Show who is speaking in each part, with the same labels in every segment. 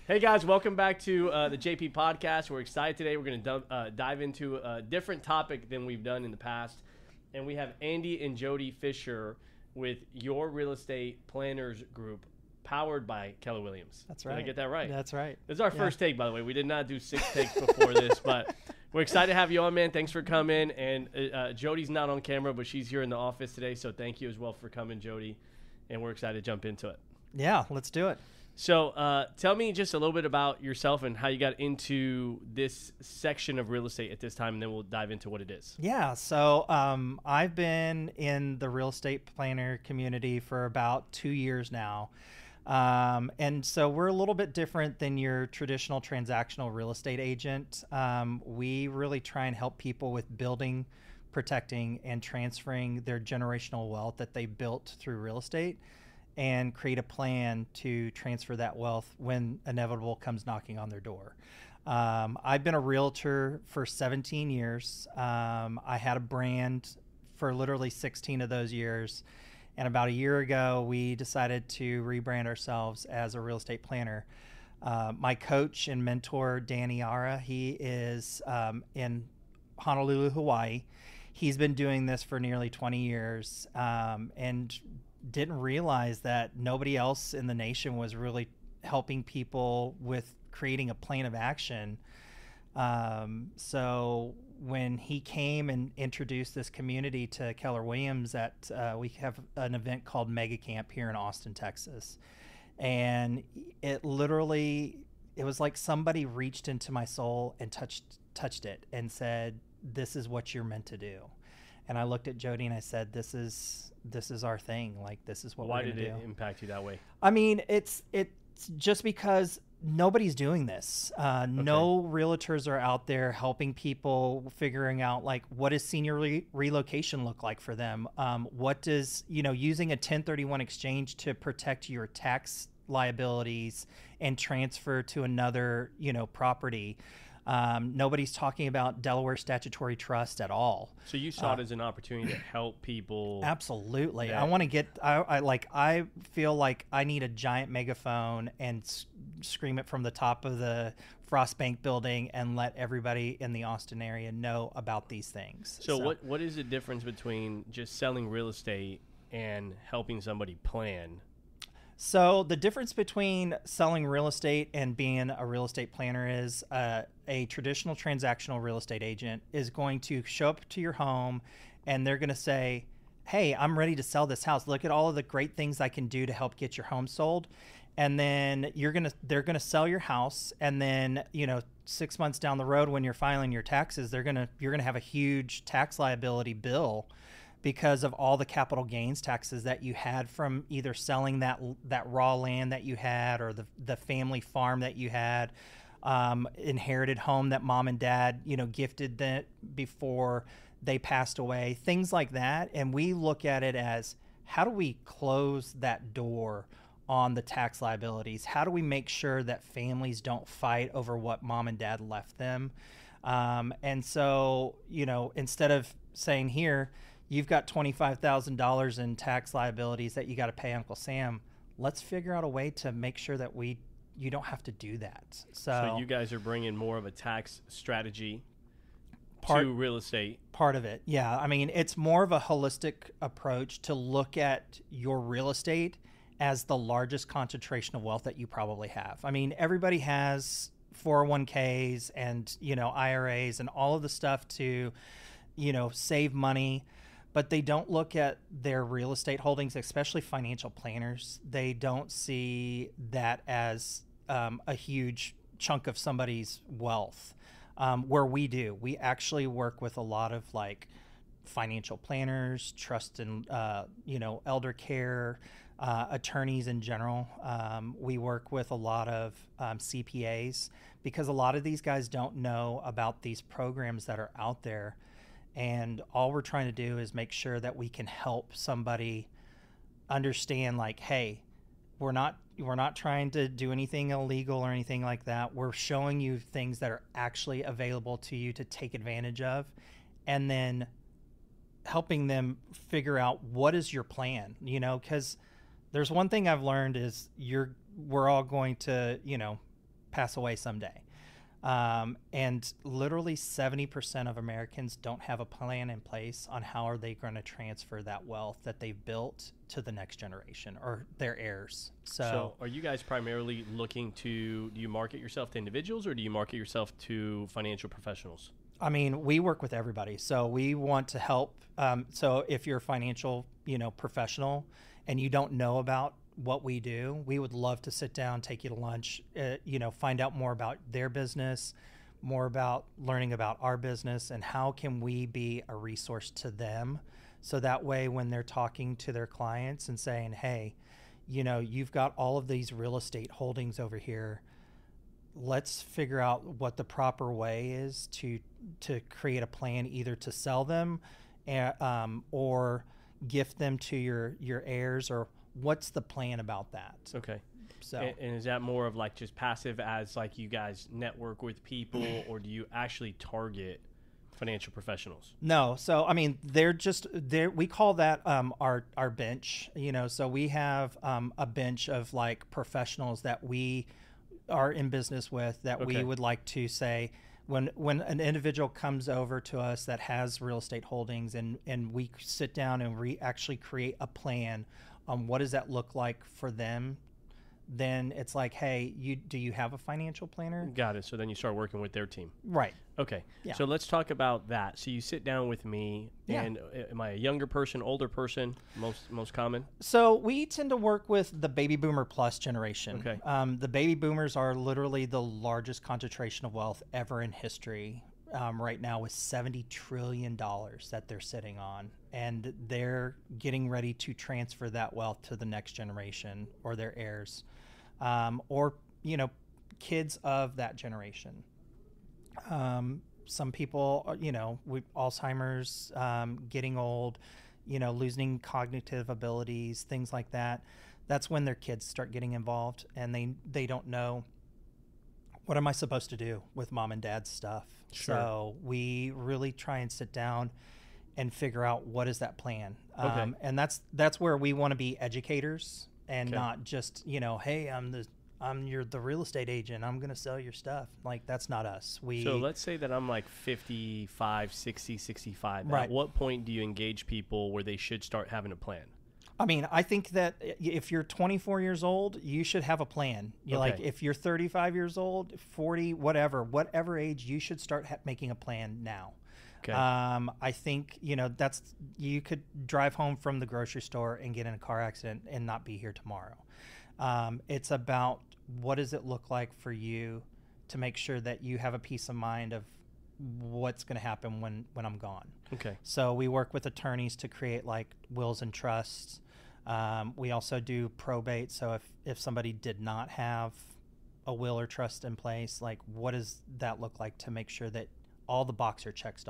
Speaker 1: Hey guys, welcome back to the JP Podcast. We're excited today. We're going to dive into a different topic than we've done in the past. And we have Andy and Jody Fisher with Your Real Estate Planners Group, powered by Keller Williams.
Speaker 2: That's right.
Speaker 1: Did I get that right?
Speaker 2: That's right.
Speaker 1: This is our first take, by the way. We did not do 6 takes before this, but we're excited to have you on, man. Thanks for coming. And Jody's not on camera, but she's here in the office today, so thank you as well for coming, Jody. And we're excited to jump into it.
Speaker 2: Yeah, let's do it.
Speaker 1: So tell me just a little bit about yourself and how you got into this section of real estate at this time, and then we'll dive into what it is.
Speaker 2: Yeah, so I've been in the real estate planner community for about 2 years now. And so we're a little bit different than your traditional transactional real estate agent. We really try and help people with building, protecting, and transferring their generational wealth that they built through real estate, and create a plan to transfer that wealth when inevitable comes knocking on their door. I've been a realtor for 17 years. I had a brand for literally 16 of those years. And about a year ago, we decided to rebrand ourselves as a real estate planner. My coach and mentor, Danny Ara, he is in Honolulu, Hawaii. He's been doing this for nearly 20 years. And didn't realize that nobody else in the nation was really helping people with creating a plan of action. So when he came and introduced this community to Keller Williams, we have an event called Mega Camp here in Austin, Texas. And it was like somebody reached into my soul and touched it and said, "This is what you're meant to do." And I looked at Jody and I said, this is our thing. Like, this is what we're going to do.
Speaker 1: Why did it impact you that way?
Speaker 2: I mean, it's just because nobody's doing this. No realtors are out there helping people figuring out, like, what does senior relocation look like for them? What does, using a 1031 exchange to protect your tax liabilities and transfer to another, property. Nobody's talking about Delaware statutory trust at all.
Speaker 1: So you saw it as an opportunity to help people.
Speaker 2: Absolutely. I want to I feel like I need a giant megaphone and scream it from the top of the Frost Bank building and let everybody in the Austin area know about these things.
Speaker 1: So what is the difference between just selling real estate and helping somebody plan?
Speaker 2: So the difference between selling real estate and being a real estate planner is a traditional transactional real estate agent is going to show up to your home and they're going to say, "Hey, I'm ready to sell this house. Look at all of the great things I can do to help get your home sold." And then they're going to sell your house. And then, 6 months down the road when you're filing your taxes, you're going to have a huge tax liability bill because of all the capital gains taxes that you had from either selling that raw land that you had, or the family farm that you had, inherited home that mom and dad, gifted that before they passed away, things like that. And we look at it as, how do we close that door on the tax liabilities? How do we make sure that families don't fight over what mom and dad left them? And so, instead of saying, here, you've got $25,000 in tax liabilities that you got to pay Uncle Sam, let's figure out a way to make sure that you don't have to do that.
Speaker 1: So you guys are bringing more of a tax strategy to real estate.
Speaker 2: Part of it, yeah. I mean, it's more of a holistic approach to look at your real estate as the largest concentration of wealth that you probably have. I mean, everybody has 401ks and, IRAs and all of the stuff to, save money. But they don't look at their real estate holdings, especially financial planners. They don't see that as a huge chunk of somebody's wealth, where we do. We actually work with a lot of financial planners, trust and, elder care, attorneys in general. We work with a lot of CPAs because a lot of these guys don't know about these programs that are out there. And all we're trying to do is make sure that we can help somebody understand, hey, we're not trying to do anything illegal or anything like that. We're showing you things that are actually available to you to take advantage of, and then helping them figure out what is your plan, because there's one thing I've learned is we're all going to, pass away someday. And literally 70% of Americans don't have a plan in place on how are they going to transfer that wealth that they've built to the next generation or their heirs.
Speaker 1: So are you guys primarily looking to, do you market yourself to individuals or do you market yourself to financial professionals?
Speaker 2: I mean, we work with everybody. So we want to help. So if you're a financial, professional and you don't know about what we do, we would love to sit down, take you to lunch, find out more about their business, more about learning about our business, and how can we be a resource to them. So that way, when they're talking to their clients and saying, hey, you've got all of these real estate holdings over here. Let's figure out what the proper way is to create a plan, either to sell them or gift them to your heirs, or what's the plan about that?
Speaker 1: Okay.
Speaker 2: So,
Speaker 1: and is that more of like just passive as like you guys network with people, or do you actually target financial professionals?
Speaker 2: No. So, I mean, we call that our bench, so we have a bench of like professionals that we are in business with that we would like to say, when an individual comes over to us that has real estate holdings and we sit down and actually create a plan on what does that look like for them, then it's like, hey, do you have a financial planner?
Speaker 1: Got it. So then you start working with their team.
Speaker 2: Right.
Speaker 1: Okay.
Speaker 2: Yeah.
Speaker 1: So let's talk about that. So you sit down with me, and am I a younger person, older person, most common?
Speaker 2: So we tend to work with the baby boomer plus generation.
Speaker 1: Okay.
Speaker 2: The baby boomers are literally the largest concentration of wealth ever in history. Right now with $70 trillion that they're sitting on, and they're getting ready to transfer that wealth to the next generation or their heirs, or kids of that generation. Some people, with Alzheimer's, getting old, losing cognitive abilities, things like that. That's when their kids start getting involved, and they don't know, what am I supposed to do with mom and dad's stuff?
Speaker 1: Sure.
Speaker 2: So we really try and sit down and figure out what is that plan.
Speaker 1: Okay.
Speaker 2: And that's where we want to be educators and not just, hey, I'm the real estate agent, I'm going to sell your stuff. Like, that's not us.
Speaker 1: So let's say that I'm like 55, 60, 65.
Speaker 2: Right.
Speaker 1: At what point do you engage people where they should start having a plan?
Speaker 2: I mean, I think that if you're 24 years old, you should have a plan. Like, if you're 35 years old, 40, whatever age, you should start making a plan now.
Speaker 1: Okay.
Speaker 2: I think, you could drive home from the grocery store and get in a car accident and not be here tomorrow. It's about, what does it look like for you to make sure that you have a peace of mind of what's going to happen when I'm gone.
Speaker 1: Okay.
Speaker 2: So we work with attorneys to create like wills and trusts. We also do probate. So if somebody did not have a will or trust in place, like, what does that look like to make sure that all the boxes are checked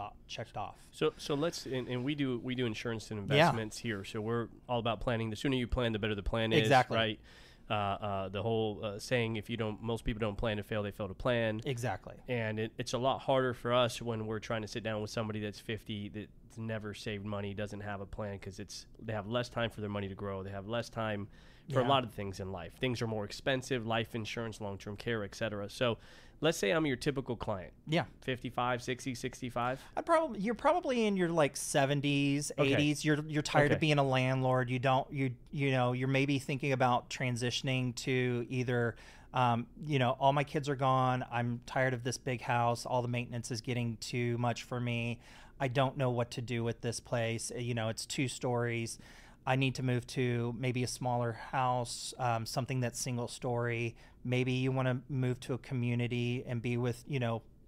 Speaker 2: off?
Speaker 1: So let's, and we do insurance and investments here. So we're all about planning. The sooner you plan, the better the plan is.
Speaker 2: Exactly.
Speaker 1: Right. The whole saying, most people don't plan to fail, they fail to plan.
Speaker 2: Exactly.
Speaker 1: And it's a lot harder for us when we're trying to sit down with somebody that's 50, that's never saved money, doesn't have a plan, because they have less time for their money to grow. They have less time for a lot of things in life. Things are more expensive, life insurance, long-term care, etc. So let's say I'm your typical client.
Speaker 2: Yeah.
Speaker 1: 55, 60, 65.
Speaker 2: You're probably in your like 70s, 80s. You're tired of being a landlord. You're maybe thinking about transitioning to either, all my kids are gone. I'm tired of this big house. All the maintenance is getting too much for me. I don't know what to do with this place. It's 2 stories. I need to move to maybe a smaller house, something that's single story. Maybe you want to move to a community and be with,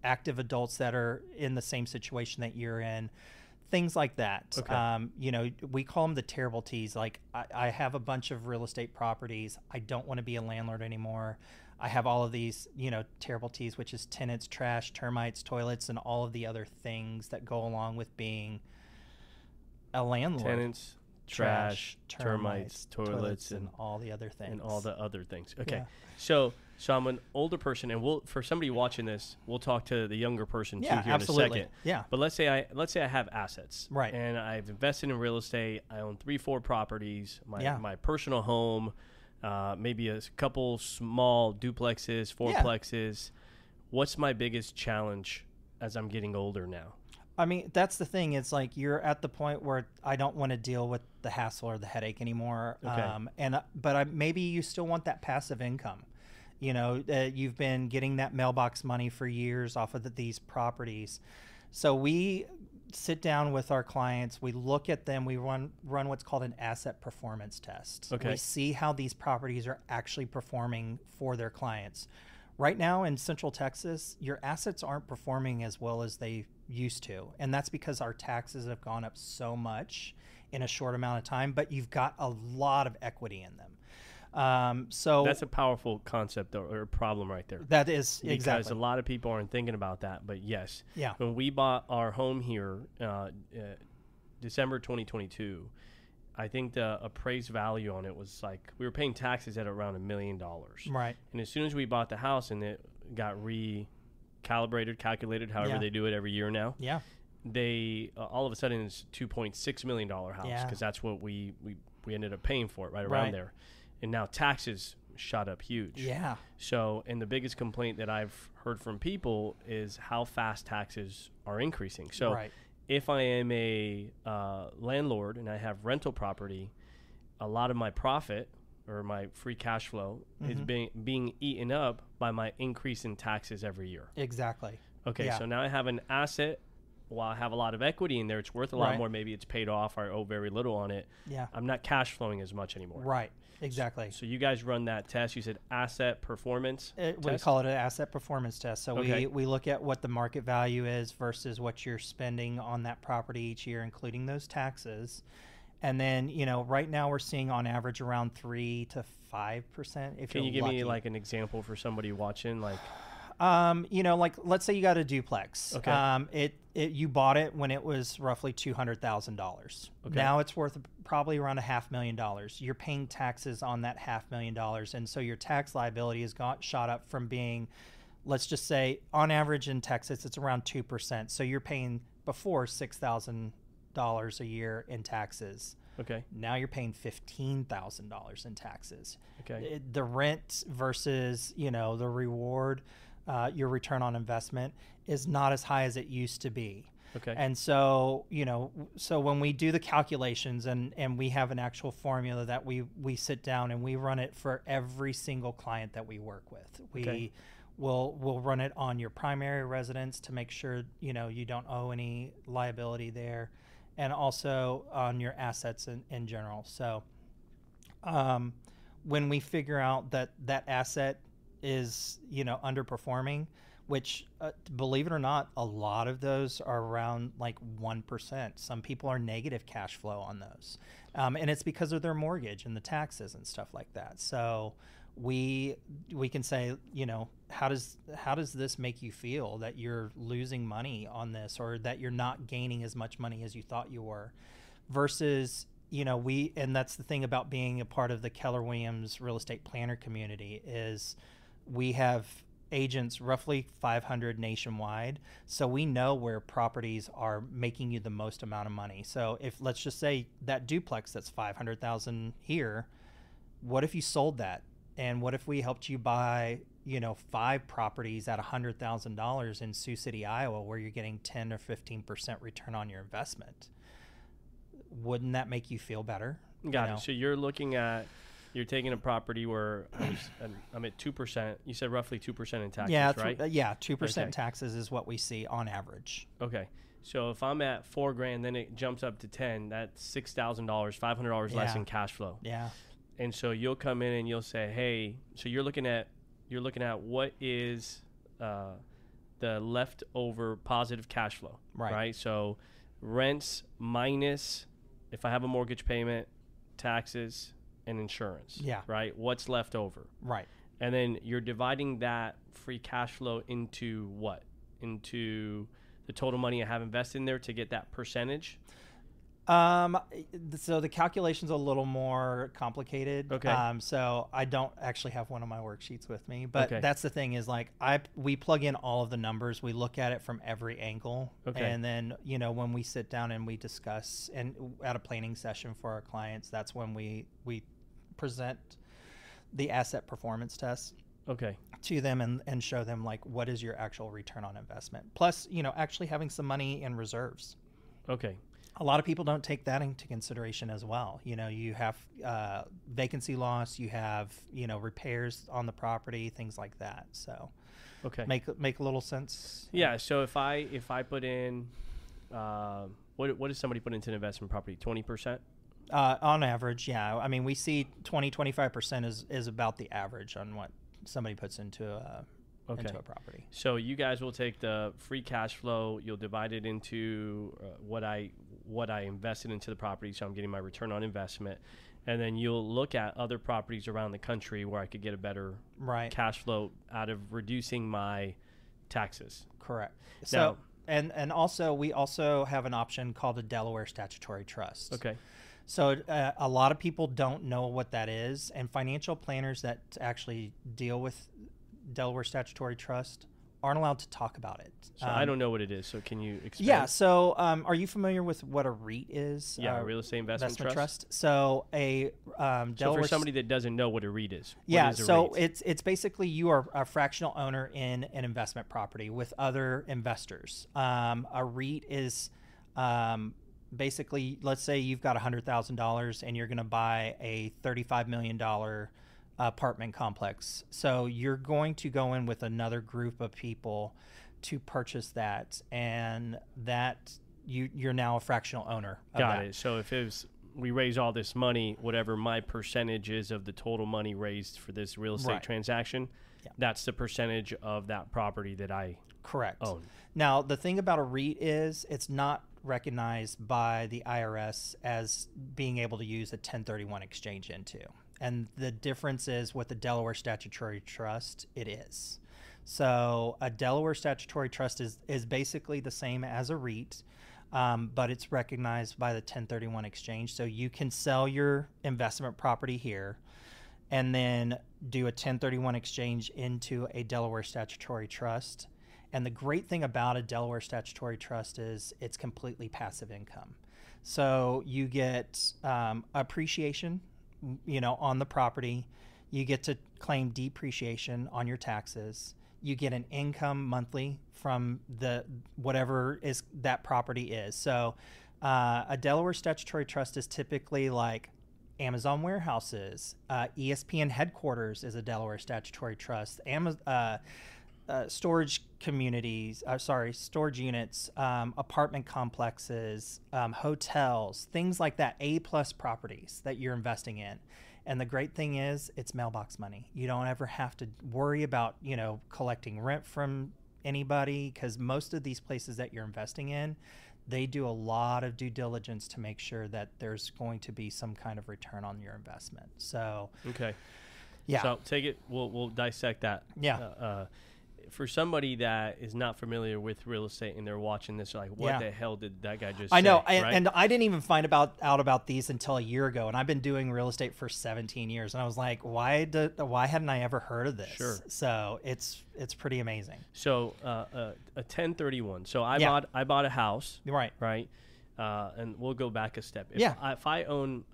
Speaker 2: active adults that are in the same situation that you're in. Things like that.
Speaker 1: Okay.
Speaker 2: We call them the terrible T's. Like, I have a bunch of real estate properties. I don't want to be a landlord anymore. I have all of these, terrible T's, which is tenants, trash, termites, toilets, and all of the other things that go along with being a landlord.
Speaker 1: Tenants, trash, termites, toilets,
Speaker 2: and all the other things.
Speaker 1: And all the other things. Okay.
Speaker 2: Yeah.
Speaker 1: So I'm an older person, and for somebody watching this, we'll talk to the younger person too here
Speaker 2: absolutely.
Speaker 1: in a second.
Speaker 2: Yeah.
Speaker 1: But let's say I have assets.
Speaker 2: Right.
Speaker 1: And I've invested in real estate. I own 3-4 properties. My personal home, maybe a couple small duplexes, fourplexes. What's my biggest challenge as I'm getting older now?
Speaker 2: I mean, that's the thing. It's like you're at the point where I don't want to deal with the hassle or the headache anymore.
Speaker 1: Okay.
Speaker 2: But maybe you still want that passive income. You know, you've been getting that mailbox money for years off of these properties. So we sit down with our clients. We look at them. We run what's called an asset performance test.
Speaker 1: Okay.
Speaker 2: We see how these properties are actually performing for their clients. Right now in Central Texas, your assets aren't performing as well as they used to. And that's because our taxes have gone up so much in a short amount of time, but you've got a lot of equity in them. So
Speaker 1: that's a powerful concept or problem right there.
Speaker 2: That is,
Speaker 1: because
Speaker 2: exactly.
Speaker 1: a lot of people aren't thinking about that. But yes,
Speaker 2: Yeah.
Speaker 1: when we bought our home here, December 2022, I think the appraised value on it was like we were paying taxes at around $1 million.
Speaker 2: Right.
Speaker 1: And as soon as we bought the house and it got recalibrated, calculated, however they do it every year now.
Speaker 2: Yeah.
Speaker 1: They all of a sudden it's $2.6 million house because that's what we ended up paying for it around there. And now taxes shot up huge.
Speaker 2: Yeah.
Speaker 1: So, and the biggest complaint that I've heard from people is how fast taxes are increasing. So if I am a landlord and I have rental property, a lot of my profit or my free cash flow is being eaten up by my increase in taxes every year.
Speaker 2: Exactly.
Speaker 1: Okay, so now I have an asset. While I have a lot of equity in there, it's worth a lot more. Maybe it's paid off or I owe very little on it.
Speaker 2: Yeah.
Speaker 1: I'm not cash flowing as much anymore.
Speaker 2: Right. Exactly.
Speaker 1: So you guys run that test. You said asset performance test?
Speaker 2: We call it an asset performance test. So we look at what the market value is versus what you're spending on that property each year, including those taxes. And then, you know, right now we're seeing on average around 3 to 5%.
Speaker 1: Can you give me like an example for somebody watching? Like,
Speaker 2: you know, like let's say you got a duplex.
Speaker 1: Okay.
Speaker 2: You bought it when it was roughly $200,000.
Speaker 1: Okay.
Speaker 2: Now it's worth probably around $500,000. You're paying taxes on that $500,000, and so your tax liability has shot up from being, let's just say, on average in Texas, it's around 2%. So you're paying before $6,000 a year in taxes.
Speaker 1: Okay.
Speaker 2: Now you're paying $15,000 in taxes.
Speaker 1: Okay.
Speaker 2: The rent versus, you know, the reward, your return on investment is not as high as it used to be.
Speaker 1: Okay.
Speaker 2: And so, you know, so when we do the calculations and we have an actual formula that we sit down and we run it for every single client that we work with. We'll run it on your primary residence to make sure, you know, you don't owe any liability there, and also on your assets in general. So when we figure out that asset is, you know, underperforming, which believe it or not, a lot of those are around like 1%. Some people are negative cash flow on those. And it's because of their mortgage and the taxes and stuff like that. So we can say, you know, how does this make you feel that you're losing money on this, or that you're not gaining as much money as you thought you were, versus, you know, and that's the thing about being a part of the Keller Williams real estate planner community is we have agents, roughly 500 nationwide. So we know where properties are making you the most amount of money. So if, let's just say that duplex that's $500,000 here, what if you sold that? And what if we helped you buy, you know, 5 properties at $100,000 in Sioux City, Iowa, where you're getting 10 or 15% return on your investment? Wouldn't that make you feel better?
Speaker 1: Got it. So you're taking a property where I'm at 2%. You said roughly 2% in taxes, right?
Speaker 2: Yeah, 2% taxes is what we see on average.
Speaker 1: Okay. So if I'm at $4,000, then it jumps up to 10. That's $6,000, $500 less in cash flow.
Speaker 2: Yeah.
Speaker 1: And so you'll come in and you'll say, hey, so you're looking at what is the leftover positive cash flow, right? So rents minus, if I have a mortgage payment, taxes, and insurance, right? What's left over,
Speaker 2: right?
Speaker 1: And then you're dividing that free cash flow into what? Into the total money I have invested in there to get that percentage.
Speaker 2: So the calculation's a little more complicated.
Speaker 1: Okay.
Speaker 2: So I don't actually have one of my worksheets with me, but that's the thing is like we plug in all of the numbers. We look at it from every angle.
Speaker 1: Okay.
Speaker 2: And then, you know, when we sit down and we discuss and at a planning session for our clients, that's when we present the asset performance test
Speaker 1: Okay.
Speaker 2: to them and show them like what is your actual return on investment. Plus, actually having some money in reserves.
Speaker 1: Okay.
Speaker 2: A lot of people don't take that into consideration as well. You have vacancy loss, you have, repairs on the property, things like that. So
Speaker 1: Okay.
Speaker 2: make a little sense.
Speaker 1: Yeah. So if I put in, what does somebody put into an investment property? 20%?
Speaker 2: On average, yeah. I mean, we see 20-25% is about the average on what somebody puts into a property.
Speaker 1: So you guys will take the free cash flow, you'll divide it into what I invested into the property, so I'm getting my return on investment, and then you'll look at other properties around the country where I could get a better cash flow out of reducing my taxes.
Speaker 2: Correct. So and also we also have an option called a Delaware Statutory Trust.
Speaker 1: Okay.
Speaker 2: So a lot of people don't know what that is, and financial planners that actually deal with Delaware Statutory Trust aren't allowed to talk about it.
Speaker 1: So I don't know what it is. So can you explain?
Speaker 2: Yeah. So are you familiar with what a REIT is?
Speaker 1: Yeah, a real estate investment trust.
Speaker 2: So Delaware.
Speaker 1: So for somebody that doesn't know what a REIT is,
Speaker 2: what is a REIT? It's basically you are a fractional owner in an investment property with other investors. A REIT is basically, let's say you've got $100,000 and you're going to buy a $35 million apartment complex. So you're going to go in with another group of people to purchase that, and that you're now a fractional owner of
Speaker 1: Got
Speaker 2: that.
Speaker 1: it. So if we raise all this money, whatever my percentage is of the total money raised for this real estate transaction, that's the percentage of that property that I own.
Speaker 2: Now, the thing about a REIT is it's not recognized by the IRS as being able to use a 1031 exchange into. And the difference is with the Delaware Statutory Trust, it is. So a Delaware Statutory Trust is basically the same as a REIT, but it's recognized by the 1031 exchange. So you can sell your investment property here and then do a 1031 exchange into a Delaware Statutory Trust. And the great thing about a Delaware Statutory Trust is it's completely passive income. So you get appreciation, on the property. You get to claim depreciation on your taxes. You get an income monthly from the whatever is that property is. So a Delaware Statutory Trust is typically like Amazon warehouses. ESPN headquarters is a Delaware Statutory Trust. Storage communities, storage units, apartment complexes, hotels, things like that, A-plus properties that you're investing in. And the great thing is it's mailbox money. You don't ever have to worry about, collecting rent from anybody, because most of these places that you're investing in, they do a lot of due diligence to make sure that there's going to be some kind of return on your investment. So,
Speaker 1: okay.
Speaker 2: Yeah.
Speaker 1: So take it, we'll dissect that.
Speaker 2: Yeah.
Speaker 1: For somebody that is not familiar with real estate and they're watching this, like, what the hell did that guy just say?
Speaker 2: I know,
Speaker 1: right?
Speaker 2: and I didn't even find out about these until a year ago, and I've been doing real estate for 17 years, and I was like, why hadn't I ever heard of this?
Speaker 1: Sure.
Speaker 2: So it's pretty amazing.
Speaker 1: So a 1031. So I bought a house.
Speaker 2: Right.
Speaker 1: And we'll go back a step. If I own,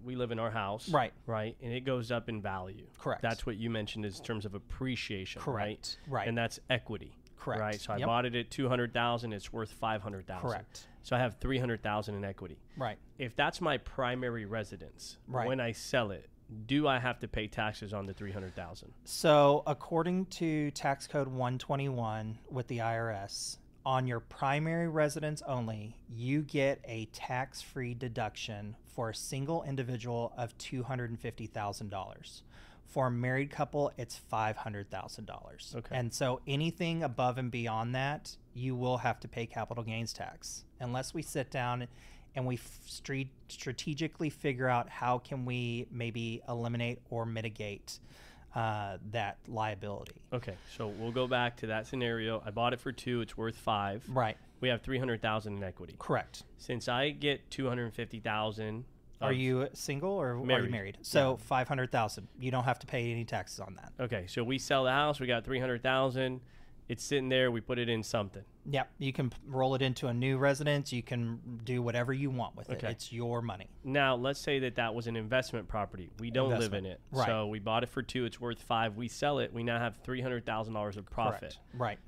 Speaker 1: we live in our house. Right. And it goes up in value.
Speaker 2: Correct.
Speaker 1: That's what you mentioned in terms of appreciation.
Speaker 2: Correct.
Speaker 1: Right. And that's equity.
Speaker 2: Correct.
Speaker 1: Right. So I bought it at $200,000. It's worth $500,000.
Speaker 2: Correct.
Speaker 1: So I have $300,000 in equity.
Speaker 2: Right.
Speaker 1: If that's my primary residence, when I sell it, do I have to pay taxes on the $300,000?
Speaker 2: So according to Tax Code 121 with the IRS, on your primary residence only, you get a tax-free deduction for a single individual of $250,000. For a married couple, it's $500,000.
Speaker 1: Okay.
Speaker 2: And so anything above and beyond that, you will have to pay capital gains tax unless we sit down and we strategically figure out how can we maybe eliminate or mitigate that liability.
Speaker 1: Okay, so we'll go back to that scenario. I bought it for $2, it's worth $5.
Speaker 2: Right.
Speaker 1: We have $300,000 in equity.
Speaker 2: Correct.
Speaker 1: Since I get $250,000.
Speaker 2: Are you single or are you married? So $500,000. You don't have to pay any taxes on that.
Speaker 1: Okay, so we sell the house. We got $300,000. It's sitting there. We put it in something.
Speaker 2: Yep. You can roll it into a new residence. You can do whatever you want with it.
Speaker 1: Okay.
Speaker 2: It's your money.
Speaker 1: Now, let's say that was an investment property. We don't live in it.
Speaker 2: Right.
Speaker 1: So we bought it for $2. It's worth $5. We sell it. We now have $300,000 of profit.
Speaker 2: Correct. Right.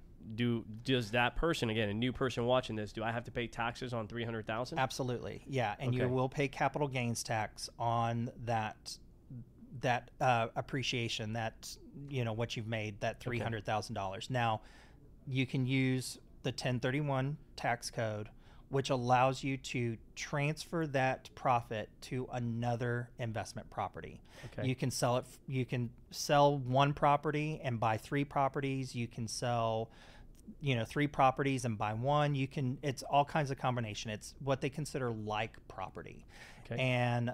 Speaker 1: Does that person, again, a new person watching this, do I have to pay taxes on $300,000?
Speaker 2: Absolutely. Yeah. And
Speaker 1: Okay.
Speaker 2: you will pay capital gains tax on that appreciation, that, what you've made, that $300,000. Now, you can use the 1031 tax code, which allows you to transfer that profit to another investment property.
Speaker 1: Okay.
Speaker 2: You can sell it. You can sell one property and buy 3 properties. You can sell, 3 properties and buy one. It's all kinds of combination. It's what they consider like property.
Speaker 1: Okay.
Speaker 2: And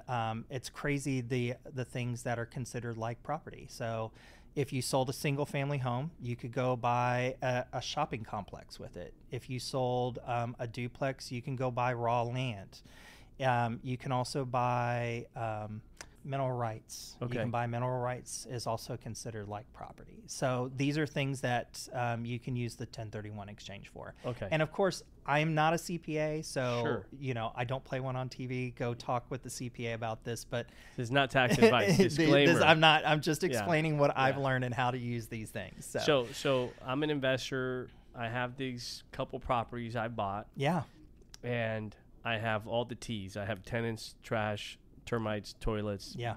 Speaker 2: it's crazy the things that are considered like property. So if you sold a single family home, you could go buy a shopping complex with it. If you sold a duplex, you can go buy raw land. You can also buy mineral rights.
Speaker 1: Okay.
Speaker 2: You can buy mineral rights is also considered like property. So these are things that you can use the 1031 exchange for.
Speaker 1: Okay.
Speaker 2: And of course, I'm not a CPA, so
Speaker 1: Sure.
Speaker 2: I don't play one on TV. Go talk with the CPA about this, but
Speaker 1: This is not tax advice. Disclaimer.
Speaker 2: I'm just explaining what I've learned and how to use these things.
Speaker 1: So I'm an investor. I have these couple properties I bought,
Speaker 2: yeah,
Speaker 1: and I have all the T's. I have tenants, trash, termites, toilets,
Speaker 2: yeah,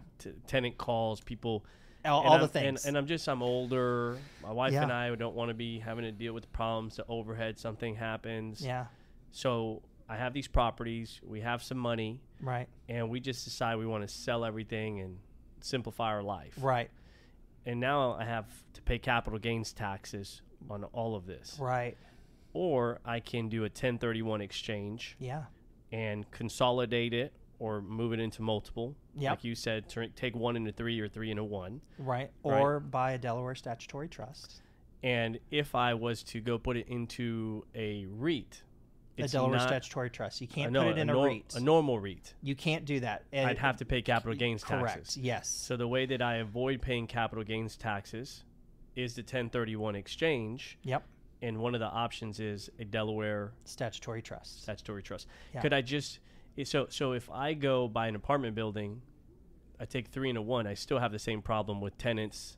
Speaker 1: tenant calls, people,
Speaker 2: all the things.
Speaker 1: And I'm older. My wife
Speaker 2: Yeah.
Speaker 1: and I don't want to be having to deal with the problems, the overhead, something happens.
Speaker 2: Yeah,
Speaker 1: So I have these properties. We have some money,
Speaker 2: right,
Speaker 1: and we just decide we want to sell everything and simplify our life.
Speaker 2: right,
Speaker 1: And now I have to pay capital gains taxes on all of this.
Speaker 2: right.
Speaker 1: Or I can do a 1031 exchange
Speaker 2: Yeah,
Speaker 1: and consolidate it or move it into multiple.
Speaker 2: Yep.
Speaker 1: Like you said, take 1 into 3 or 3 into 1.
Speaker 2: right. Or buy a Delaware statutory trust.
Speaker 1: And if I was to go put it into a REIT,
Speaker 2: A Delaware statutory trust. You can't put it in a REIT.
Speaker 1: A normal REIT.
Speaker 2: You can't do that.
Speaker 1: I'd have to pay capital gains
Speaker 2: Correct.
Speaker 1: taxes.
Speaker 2: Yes.
Speaker 1: So the way that I avoid paying capital gains taxes is the 1031 exchange.
Speaker 2: Yep.
Speaker 1: And one of the options is a Delaware
Speaker 2: Statutory trust.
Speaker 1: statutory trust.
Speaker 2: Yeah.
Speaker 1: Could I just so if I go buy an apartment building, I take 3 into 1, I still have the same problem with tenants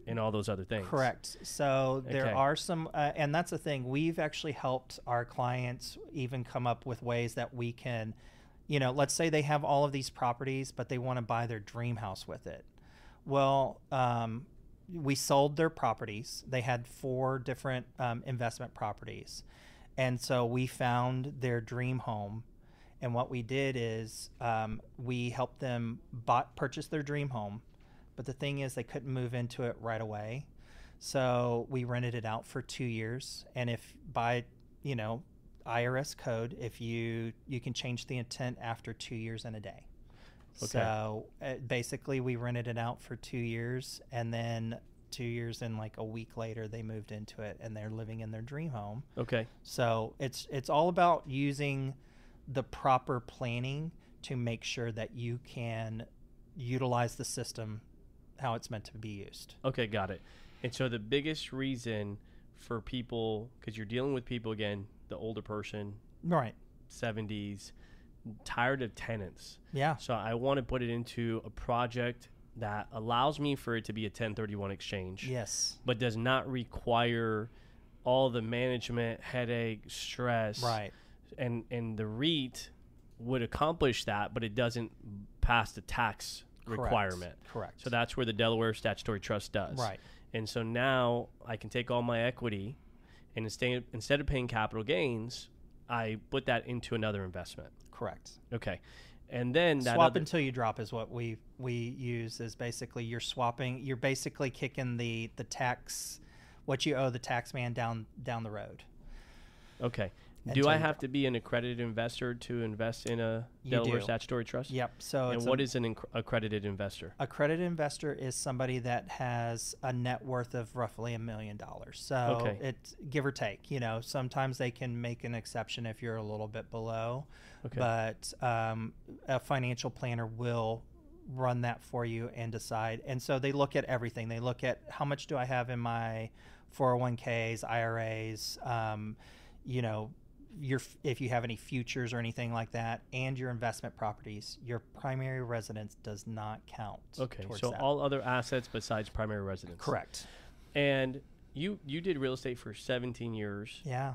Speaker 1: and all those other things.
Speaker 2: Correct. So there
Speaker 1: Okay.
Speaker 2: are some, and that's the thing. We've actually helped our clients even come up with ways that we can, let's say they have all of these properties, but they want to buy their dream house with it. Well, we sold their properties. They had 4 different investment properties. And so we found their dream home. And what we did is we helped them purchase their dream home. But the thing is, they couldn't move into it right away. So we rented it out for 2 years. And if by, IRS code, if you can change the intent after 2 years and a day.
Speaker 1: Okay.
Speaker 2: So basically we rented it out for 2 years, and then 2 years and like a week later they moved into it and they're living in their dream home.
Speaker 1: Okay.
Speaker 2: So it's all about using the proper planning to make sure that you can utilize the system how it's meant to be used.
Speaker 1: Okay, got it. And so the biggest reason for people, because you're dealing with people, again, the older person,
Speaker 2: Right.
Speaker 1: 70s, tired of tenants.
Speaker 2: Yeah.
Speaker 1: So I want to put it into a project that allows me for it to be a 1031 exchange.
Speaker 2: Yes.
Speaker 1: But does not require all the management, headache, stress.
Speaker 2: Right.
Speaker 1: And the REIT would accomplish that, but it doesn't pass the tax requirement.
Speaker 2: Correct.
Speaker 1: So that's where the Delaware Statutory Trust does.
Speaker 2: Right.
Speaker 1: And so now I can take all my equity, and instead of paying capital gains, I put that into another investment.
Speaker 2: Correct.
Speaker 1: Okay. And then that
Speaker 2: Swap until you drop is what we use. Is basically you're swapping. You're basically kicking the tax, what you owe the tax man down the road.
Speaker 1: Okay.
Speaker 2: Until
Speaker 1: Do I
Speaker 2: you
Speaker 1: have
Speaker 2: drop.
Speaker 1: to be an accredited investor to invest in a
Speaker 2: You
Speaker 1: Delaware
Speaker 2: do.
Speaker 1: Statutory Trust?
Speaker 2: Yep. So
Speaker 1: And
Speaker 2: it's
Speaker 1: what is an accredited investor?
Speaker 2: accredited investor is somebody that has a net worth of roughly $1 million. So
Speaker 1: Okay.
Speaker 2: it's give or take. Sometimes they can make an exception if you're a little bit below,
Speaker 1: Okay.
Speaker 2: but a financial planner will run that for you and decide. And so they look at everything. They look at how much do I have in my 401ks, IRAs, you know, if you have any futures or anything like that, and your investment properties, your primary residence does not count.
Speaker 1: Okay,
Speaker 2: towards
Speaker 1: so
Speaker 2: that.
Speaker 1: all other assets besides primary residence.
Speaker 2: Correct.
Speaker 1: And you did real estate for 17 years
Speaker 2: Yeah.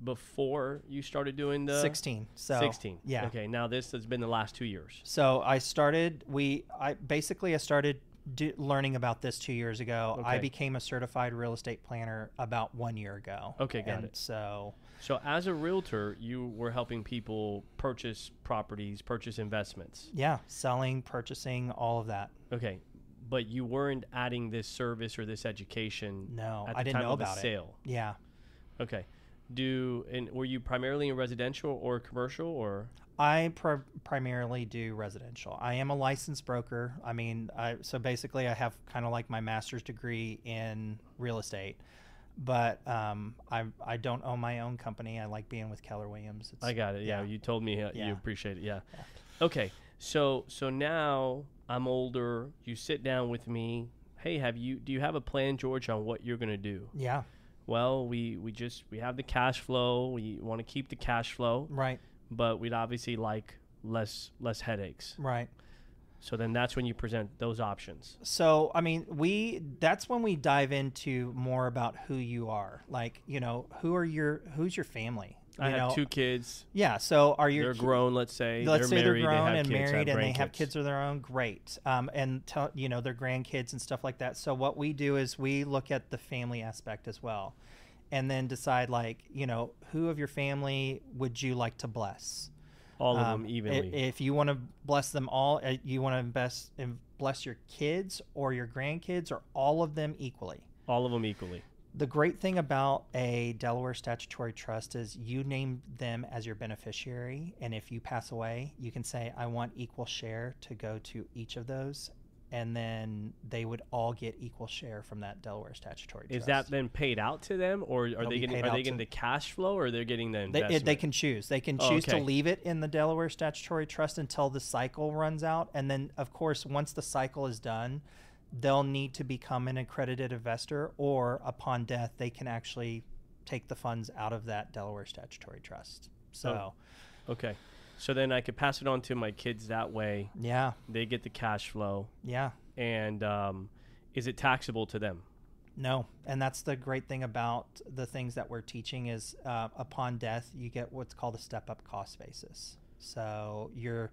Speaker 1: before you started doing the
Speaker 2: 16. So
Speaker 1: 16.
Speaker 2: Yeah.
Speaker 1: Okay, now this has been the last 2 years.
Speaker 2: So I started. I started learning about this 2 years ago.
Speaker 1: Okay.
Speaker 2: I became a certified real estate planner about 1 year ago.
Speaker 1: Okay, got
Speaker 2: and
Speaker 1: it.
Speaker 2: So
Speaker 1: as a realtor, you were helping people purchase properties, purchase investments.
Speaker 2: yeah, selling, purchasing, all of that.
Speaker 1: Okay, but you weren't adding this service or this education.
Speaker 2: No,
Speaker 1: at the
Speaker 2: I didn't
Speaker 1: time
Speaker 2: know
Speaker 1: of the
Speaker 2: about it.
Speaker 1: sale.
Speaker 2: Yeah.
Speaker 1: Okay. And were you primarily in residential or commercial or?
Speaker 2: I primarily do residential. I am a licensed broker. I mean, so basically I have kind of like my master's degree in real estate, but I don't own my own company. I like being with Keller Williams.
Speaker 1: I got it. Yeah, you told me you
Speaker 2: Yeah.
Speaker 1: appreciate it. Yeah. Okay. So now I'm older. You sit down with me. Hey, do you have a plan, George, on what you're going to do?
Speaker 2: Yeah.
Speaker 1: Well, we have the cash flow. We want to keep the cash flow,
Speaker 2: Right.
Speaker 1: but we'd obviously like less headaches.
Speaker 2: Right.
Speaker 1: So then that's when you present those options.
Speaker 2: So, I mean, that's when we dive into more about who you are. Like, you know, who's your family?
Speaker 1: I
Speaker 2: You
Speaker 1: have
Speaker 2: know?
Speaker 1: 2 kids.
Speaker 2: Yeah. So
Speaker 1: They're grown, let's say.
Speaker 2: Let's say they're
Speaker 1: married,
Speaker 2: grown
Speaker 1: they have
Speaker 2: and
Speaker 1: kids,
Speaker 2: married, and they have
Speaker 1: grandkids.
Speaker 2: kids of their own. Great. And you know, their grandkids and stuff like that. So what we do is we look at the family aspect as well, and then decide, like, you know, who of your family would you like to bless?
Speaker 1: All of them evenly.
Speaker 2: If you want to bless them all, you want to bless your kids or your grandkids or all of them equally.
Speaker 1: All of them equally.
Speaker 2: The great thing about a Delaware statutory trust is you name them as your beneficiary, and if you pass away, you can say, I want equal share to go to each of those, and then they would all get equal share from that Delaware statutory trust.
Speaker 1: Is that then paid out to them, or are they getting the cash flow, or they're getting the investment?
Speaker 2: They can choose. They can choose to
Speaker 1: okay.
Speaker 2: leave it in the Delaware statutory trust until the cycle runs out, and then, of course, once the cycle is done, they'll need to become an accredited investor, or upon death, they can actually take the funds out of that Delaware statutory trust. So,
Speaker 1: Okay. So then I could pass it on to my kids that way.
Speaker 2: yeah,
Speaker 1: They get the cash flow.
Speaker 2: yeah,
Speaker 1: And is it taxable to them?
Speaker 2: no. And that's the great thing about the things that we're teaching is upon death, you get what's called a step-up cost basis. So you're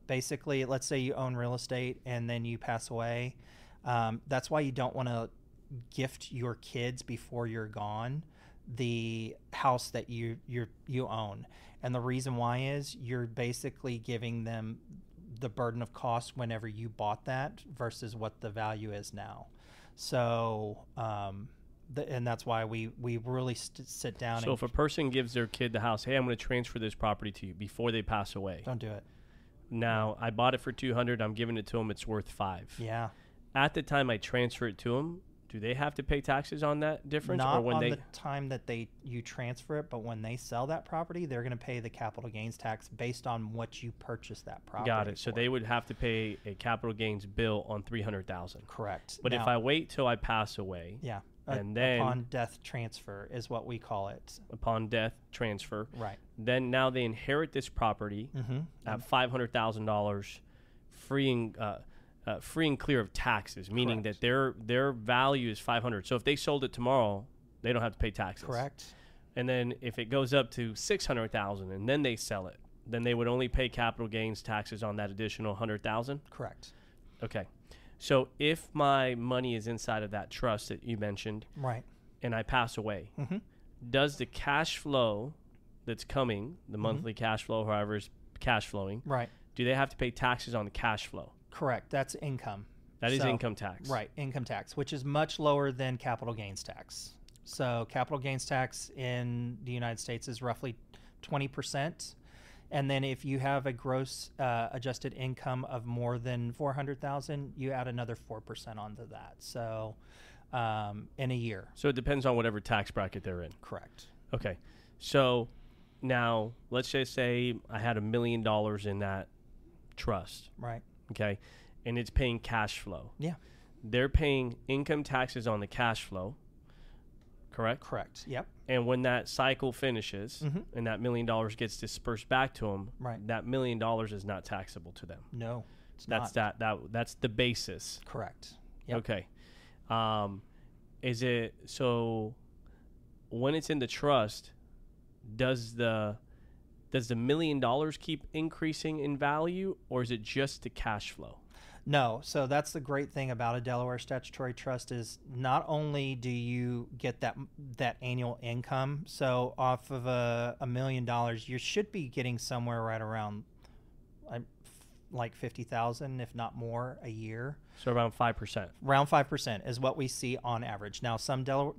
Speaker 2: basically, let's say you own real estate and then you pass away. That's why you don't want to gift your kids before you're gone the house that you own. And the reason why is you're basically giving them the burden of cost whenever you bought that versus what the value is now. So, and that's why we really sit down.
Speaker 1: So if a person gives their kid the house, hey, I'm going to transfer this property to you before they pass away.
Speaker 2: Don't do it.
Speaker 1: Now, I bought it for $200. I'm giving it to them. It's worth $5.
Speaker 2: Yeah.
Speaker 1: At the time I transfer it to them, do they have to pay taxes on that difference?
Speaker 2: Not
Speaker 1: or when
Speaker 2: on
Speaker 1: they
Speaker 2: the time that you transfer it, but when they sell that property, they're going to pay the capital gains tax based on what you purchased that property.
Speaker 1: Got it. So
Speaker 2: for.
Speaker 1: they would have to pay a capital gains bill on $300,000.
Speaker 2: Correct.
Speaker 1: But
Speaker 2: Now,
Speaker 1: if I wait till I pass away,
Speaker 2: yeah,
Speaker 1: and then
Speaker 2: upon death transfer is what we call it.
Speaker 1: upon death transfer,
Speaker 2: Right.
Speaker 1: then now they inherit this property
Speaker 2: Mm-hmm.
Speaker 1: at $500,000, free and clear of taxes, meaning
Speaker 2: Correct.
Speaker 1: that their value is $500. So if they sold it tomorrow, they don't have to pay taxes.
Speaker 2: Correct.
Speaker 1: And then if it goes up to $600,000 and then they sell it, then they would only pay capital gains taxes on that additional $100,000.
Speaker 2: Correct.
Speaker 1: Okay. So if my money is inside of that trust that you mentioned,
Speaker 2: Right.
Speaker 1: and I pass away,
Speaker 2: Mm-hmm.
Speaker 1: does the cash flow that's coming, the monthly cash flow, however is cash flowing,
Speaker 2: Right.
Speaker 1: do they have to pay taxes on the cash flow?
Speaker 2: Correct. That's income.
Speaker 1: That is
Speaker 2: So-
Speaker 1: income tax.
Speaker 2: Right. Income tax, which is much lower than capital gains tax. So capital gains tax in the United States is roughly 20%. And then if you have a gross adjusted income of more than $400,000, you add another 4% onto that. So in a year.
Speaker 1: So it depends on whatever tax bracket they're in.
Speaker 2: Correct.
Speaker 1: Okay. So now let's just say I had $1 million in that trust.
Speaker 2: Right.
Speaker 1: Okay. And it's paying cash flow.
Speaker 2: Yeah.
Speaker 1: They're paying income taxes on the cash flow. correct?
Speaker 2: Correct. Yep.
Speaker 1: And when that cycle finishes and that $1 million gets dispersed back to them,
Speaker 2: Right.
Speaker 1: that $1 million is not taxable to them.
Speaker 2: No, it's
Speaker 1: That's
Speaker 2: not.
Speaker 1: that's the basis.
Speaker 2: Correct. Yep.
Speaker 1: Okay. Is it so when it's in the trust, does the $1 million keep increasing in value, or is it just the cash flow?
Speaker 2: No. So that's the great thing about a Delaware statutory trust is not only do you get that annual income, so off of $1 million, you should be getting somewhere right around like 50,000, if not more, a year.
Speaker 1: So around 5%.
Speaker 2: Around 5% is what we see on average. Now,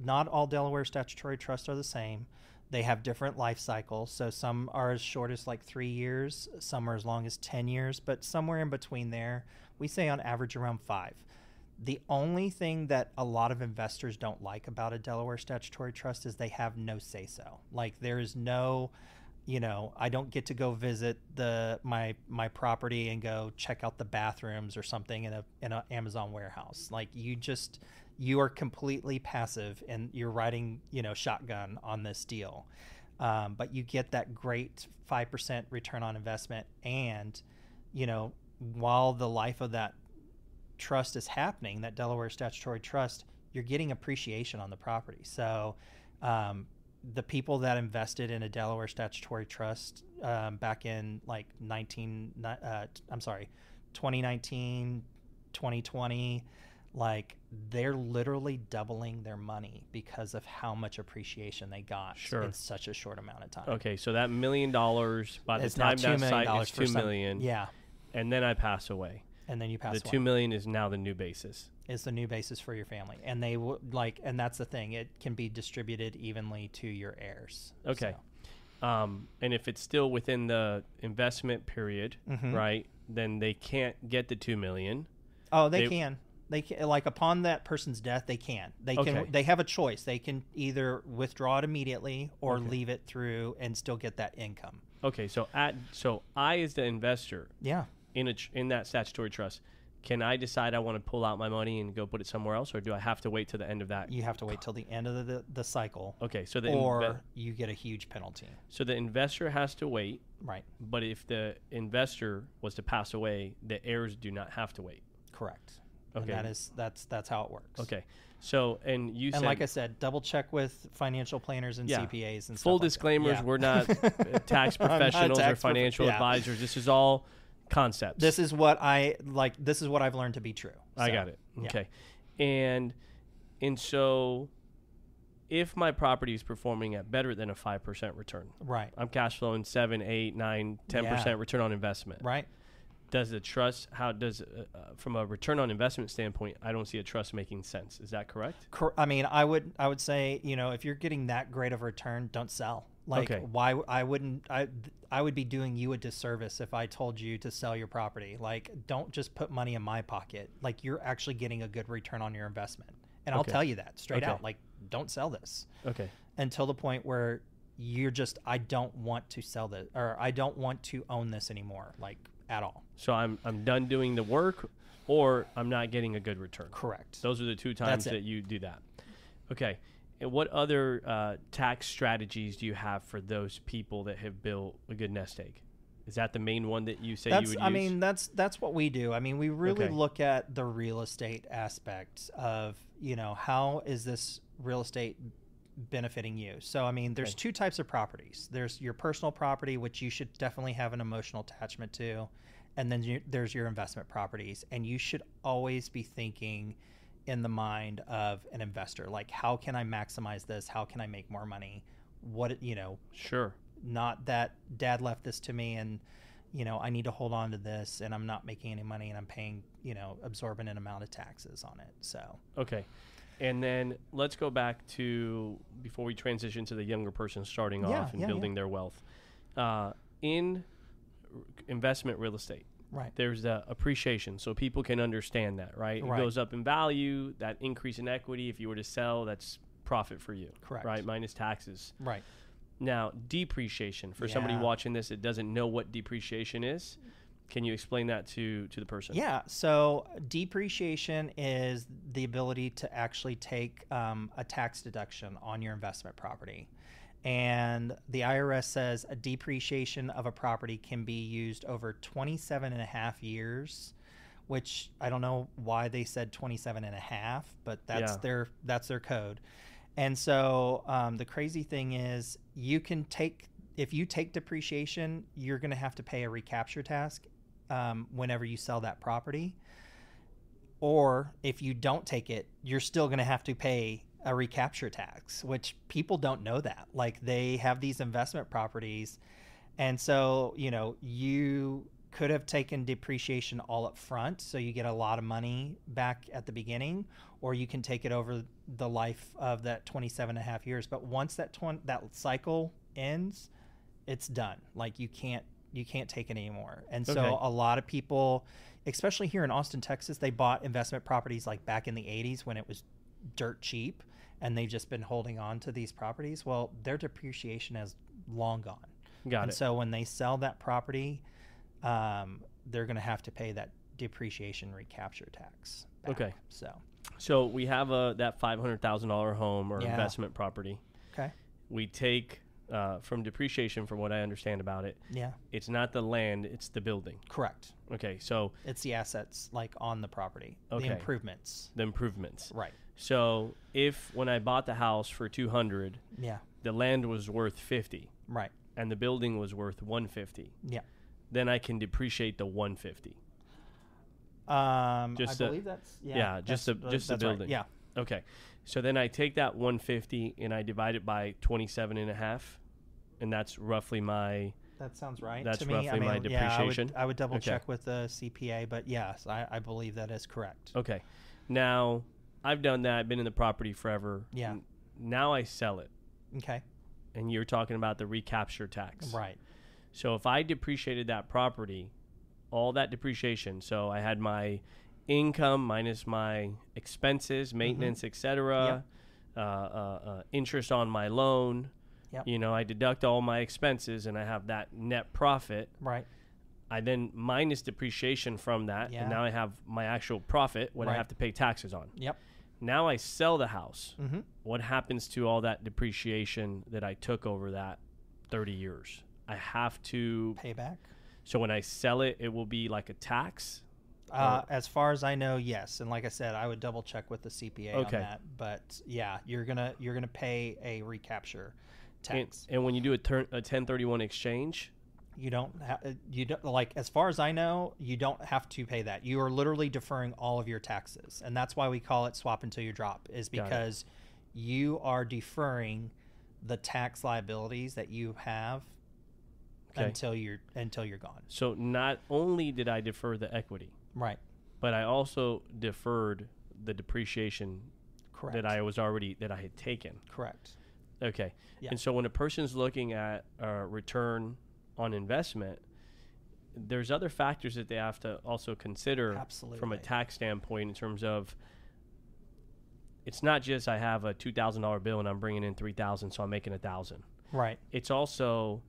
Speaker 2: not all Delaware statutory trusts are the same. They have different life cycles. So some are as short as like 3 years, some are as long as 10 years, but somewhere in between there, we say on average around 5. The only thing that a lot of investors don't like about a Delaware statutory trust is they have no say-so. Like there is no, I don't get to go visit my property and go check out the bathrooms or something in a Amazon warehouse. Like you are completely passive and you're riding, shotgun on this deal. But you get that great 5% return on investment. And, while the life of that trust is happening, that Delaware statutory trust, you're getting appreciation on the property. So, the people that invested in a Delaware statutory trust back in like 2019, 2020, like they're literally doubling their money because of how much appreciation they got in such a short amount of time.
Speaker 1: Okay, so that $1 million by the
Speaker 2: It's
Speaker 1: time
Speaker 2: now $2
Speaker 1: that
Speaker 2: million
Speaker 1: site is $2 million.
Speaker 2: Yeah,
Speaker 1: And then I pass away.
Speaker 2: and then you pass
Speaker 1: The
Speaker 2: away.
Speaker 1: $2 million is now the new basis.
Speaker 2: Is the new basis for your family, and they and that's the thing. It can be distributed evenly to your heirs.
Speaker 1: Okay.
Speaker 2: So.
Speaker 1: And if it's still within the investment period, right, then they can't get the $2 million.
Speaker 2: Oh, they can. They can, like upon that person's death, they can. They can.
Speaker 1: Okay.
Speaker 2: They have a choice. They can either withdraw it immediately or leave it through and still get that income.
Speaker 1: Okay, so I as the investor,
Speaker 2: Yeah.
Speaker 1: in that statutory trust, can I decide I want to pull out my money and go put it somewhere else, or do I have to wait till the end of that?
Speaker 2: You have to wait till the end of the cycle.
Speaker 1: Okay, so
Speaker 2: you get a huge penalty.
Speaker 1: So the investor has to wait,
Speaker 2: Right.
Speaker 1: but if the investor was to pass away, the heirs do not have to wait.
Speaker 2: Correct.
Speaker 1: Okay.
Speaker 2: And that's how it works.
Speaker 1: Okay. So and you
Speaker 2: And
Speaker 1: said,
Speaker 2: like I said, double check with financial planners and CPAs and
Speaker 1: full
Speaker 2: stuff like
Speaker 1: disclaimers,
Speaker 2: that. Yeah.
Speaker 1: we're not tax professionals or
Speaker 2: tax
Speaker 1: financial advisors. This is all concepts.
Speaker 2: This is what I like. This is what I've learned to be true.
Speaker 1: I got it. Okay. And so if my property is performing at better than a 5% return,
Speaker 2: right,
Speaker 1: I'm cash flowing 7, 8, 9, 10% return on investment.
Speaker 2: Right.
Speaker 1: Does the trust, from a return on investment standpoint, I don't see a trust making sense. Is that correct?
Speaker 2: I mean, I would say, if you're getting that great of a return, don't sell. Like, why I would be doing you a disservice if I told you to sell your property. Like, don't just put money in my pocket. Like, you're actually getting a good return on your investment. And I'll tell you that straight out. Like, don't sell this.
Speaker 1: Okay.
Speaker 2: Until the point where you're just, I don't want to sell this, or I don't want to own this anymore. Like, at all.
Speaker 1: So I'm done doing the work, or I'm not getting a good return.
Speaker 2: Correct.
Speaker 1: Those are the two times that you do that. Okay. And what other tax strategies do you have for those people that have built a good nest egg? Is that the main one that you say you would use?
Speaker 2: I mean, that's what we do. I mean, we really look at the real estate aspect of, how is this real estate benefiting you? So, I mean, there's two types of properties. There's your personal property, which you should definitely have an emotional attachment to. And then there's your investment properties. And you should always be thinking in the mind of an investor. Like, how can I maximize this? How can I make more money?
Speaker 1: Sure.
Speaker 2: Not that dad left this to me and, I need to hold on to this and I'm not making any money and I'm paying, absorbent amount of taxes on it. So.
Speaker 1: Okay. And then let's go back to before we transition to the younger person starting off and building their wealth. In investment real estate,
Speaker 2: right,
Speaker 1: there's the appreciation, so people can understand that, right? It goes up in value, that increase in equity. If you were to sell, that's profit for you.
Speaker 2: Correct.
Speaker 1: Right, minus taxes.
Speaker 2: Right.
Speaker 1: Now, depreciation, for somebody watching this that doesn't know what depreciation is, Can you explain that to the person?
Speaker 2: Yeah. So depreciation is the ability to actually take a tax deduction on your investment property. And the IRS says a depreciation of a property can be used over 27 and a half years, which I don't know why they said 27 and a half, but that's their code. And so the crazy thing is if you take depreciation, you're going to have to pay a recapture tax whenever you sell that property. Or if you don't take it, you're still going to have to pay a recapture tax, which people don't know that. Like, they have these investment properties. And so, you could have taken depreciation all up front, so you get a lot of money back at the beginning, or you can take it over the life of that 27 and a half years. But once that cycle ends, it's done. Like, you can't take it anymore. And so a lot of people, especially here in Austin, Texas, they bought investment properties like back in the 80s when it was dirt cheap, and they've just been holding on to these properties. Well, their depreciation has long gone.
Speaker 1: Got it.
Speaker 2: So when they sell that property, they're going to have to pay that depreciation recapture tax back.
Speaker 1: Okay.
Speaker 2: So
Speaker 1: we have that $500,000 home or investment property.
Speaker 2: Okay.
Speaker 1: We take from depreciation, from what I understand about it.
Speaker 2: Yeah.
Speaker 1: It's not the land, it's the building.
Speaker 2: Correct.
Speaker 1: Okay, so
Speaker 2: it's the assets, like, on the property.
Speaker 1: Okay.
Speaker 2: The improvements.
Speaker 1: Right. So if when I bought the house for $200, the land was worth $50.
Speaker 2: Right.
Speaker 1: And the building was worth $150.
Speaker 2: Yeah.
Speaker 1: Then I can depreciate the $150.
Speaker 2: I believe that's
Speaker 1: just the building.
Speaker 2: Right. Yeah.
Speaker 1: Okay. So then I take that $150 and I divide it by 27 and a half, and that's roughly my.
Speaker 2: That sounds right.
Speaker 1: That's
Speaker 2: to me.
Speaker 1: roughly my depreciation.
Speaker 2: I would double check with the CPA, but yes, I believe that is correct.
Speaker 1: Okay. Now, I've done that. I've been in the property forever.
Speaker 2: Yeah.
Speaker 1: Now I sell it.
Speaker 2: Okay.
Speaker 1: And you're talking about the recapture tax.
Speaker 2: Right.
Speaker 1: So if I depreciated that property, all that depreciation, so I had my income minus my expenses, maintenance, etc., interest on my loan.
Speaker 2: Yep.
Speaker 1: I deduct all my expenses and I have that net profit.
Speaker 2: Right.
Speaker 1: I then minus depreciation from that, and now I have my actual profit, what I have to pay taxes on.
Speaker 2: Yep.
Speaker 1: Now I sell the house.
Speaker 2: Mm-hmm.
Speaker 1: What happens to all that depreciation that I took over that 30 years? I have to
Speaker 2: pay back.
Speaker 1: So when I sell it, it will be like a tax?
Speaker 2: As far as I know, yes. And like I said, I would double check with the CPA on that. But yeah, you're gonna pay a recapture tax.
Speaker 1: And when you do a 1031 exchange,
Speaker 2: you don't like, as far as I know, you don't have to pay that. You are literally deferring all of your taxes, and that's why we call it swap until you drop, is because you are deferring the tax liabilities that you have until you're gone.
Speaker 1: So not only did I defer the equity,
Speaker 2: right,
Speaker 1: but I also deferred the depreciation
Speaker 2: correct
Speaker 1: that I had taken.
Speaker 2: Correct.
Speaker 1: Okay.
Speaker 2: Yeah.
Speaker 1: And so when a person's looking at a return on investment, there's other factors that they have to also consider.
Speaker 2: Absolutely.
Speaker 1: From a tax standpoint, in terms of, it's not just I have a $2,000 bill and I'm bringing in $3,000, so I'm making $1,000.
Speaker 2: Right.
Speaker 1: It's also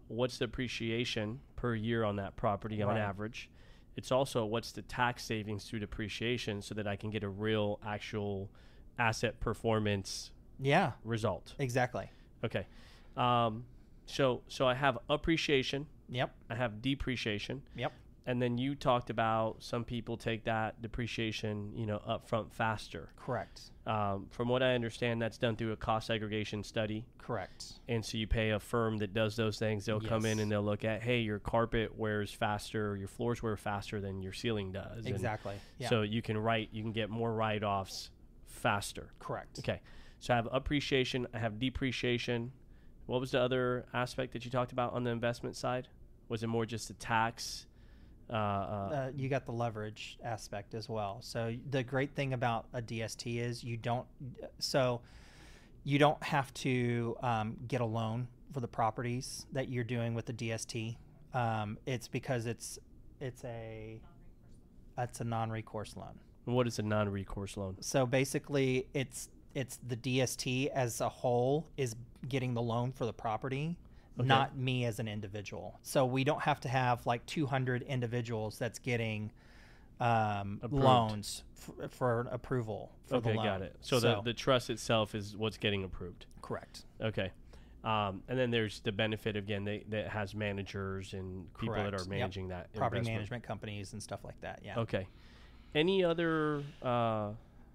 Speaker 1: what's the appreciation per year on that property on average. It's also what's the tax savings through depreciation, so that I can get a real actual asset performance result.
Speaker 2: Exactly.
Speaker 1: Okay. So I have appreciation.
Speaker 2: Yep.
Speaker 1: I have depreciation.
Speaker 2: Yep.
Speaker 1: And then you talked about some people take that depreciation, up front faster.
Speaker 2: Correct.
Speaker 1: From what I understand, that's done through a cost segregation study.
Speaker 2: Correct.
Speaker 1: And so you pay a firm that does those things. They'll come in and they'll look at, hey, your carpet wears faster, your floors wear faster than your ceiling does.
Speaker 2: Exactly.
Speaker 1: So you can get more write-offs faster.
Speaker 2: Correct.
Speaker 1: Okay. So I have appreciation. I have depreciation. What was the other aspect that you talked about on the investment side? Was it more just the tax?
Speaker 2: You got the leverage aspect as well. So the great thing about a DST is you don't have to get a loan for the properties that you're doing with the DST. It's because it's a non-recourse loan.
Speaker 1: What is a non-recourse loan?
Speaker 2: So basically, it's the DST as a whole is getting the loan for the property, not me as an individual. So we don't have to have like 200 individuals that's getting loans for approval for the loan.
Speaker 1: Got it. So the trust itself is what's getting approved.
Speaker 2: Correct.
Speaker 1: Okay. And then there's the benefit, again, that has managers and people that are managing that
Speaker 2: property
Speaker 1: investment.
Speaker 2: management companies and stuff like that. Yeah.
Speaker 1: Okay. Any other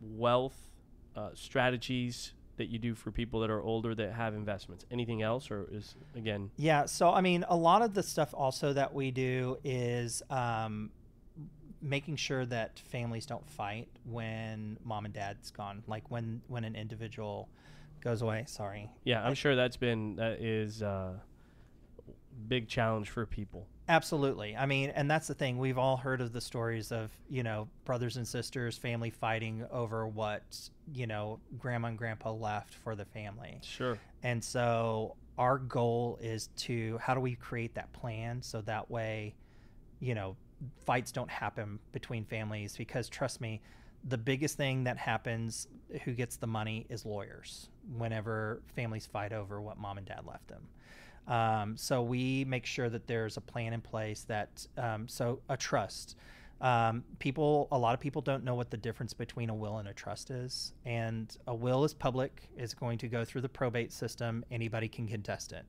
Speaker 1: wealth strategies that you do for people that are older that have investments? Anything else, or is, again?
Speaker 2: Yeah. So, I mean, a lot of the stuff also that we do is making sure that families don't fight when mom and dad's gone, like when an individual goes away. Sorry.
Speaker 1: Yeah, I'm sure that is a big challenge for people.
Speaker 2: Absolutely. I mean, and that's the thing. We've all heard of the stories of, brothers and sisters, family fighting over what, grandma and grandpa left for the family.
Speaker 1: Sure.
Speaker 2: And so our goal is how do we create that plan so that way, fights don't happen between families? Because trust me, the biggest thing that happens, who gets the money, is lawyers whenever families fight over what mom and dad left them. So we make sure that there's a plan in place that, so a trust. A lot of people don't know what the difference between a will and a trust is. And a will is public, is going to go through the probate system. Anybody can contest it.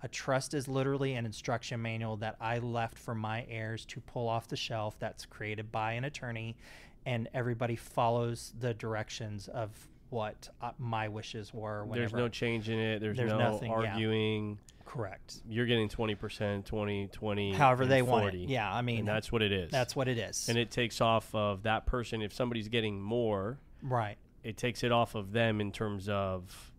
Speaker 2: A trust is literally an instruction manual that I left for my heirs to pull off the shelf, that's created by an attorney, and everybody follows the directions of what my wishes were.
Speaker 1: There's no change in it. There's no nothing, arguing.
Speaker 2: Yeah. Correct.
Speaker 1: You're getting 20%, 20,
Speaker 2: however they
Speaker 1: 40.
Speaker 2: Want it. Yeah, I mean,
Speaker 1: and that's what it is.
Speaker 2: That's what it is.
Speaker 1: And it takes off of that person. If somebody's getting more,
Speaker 2: right,
Speaker 1: it takes it off of them in terms of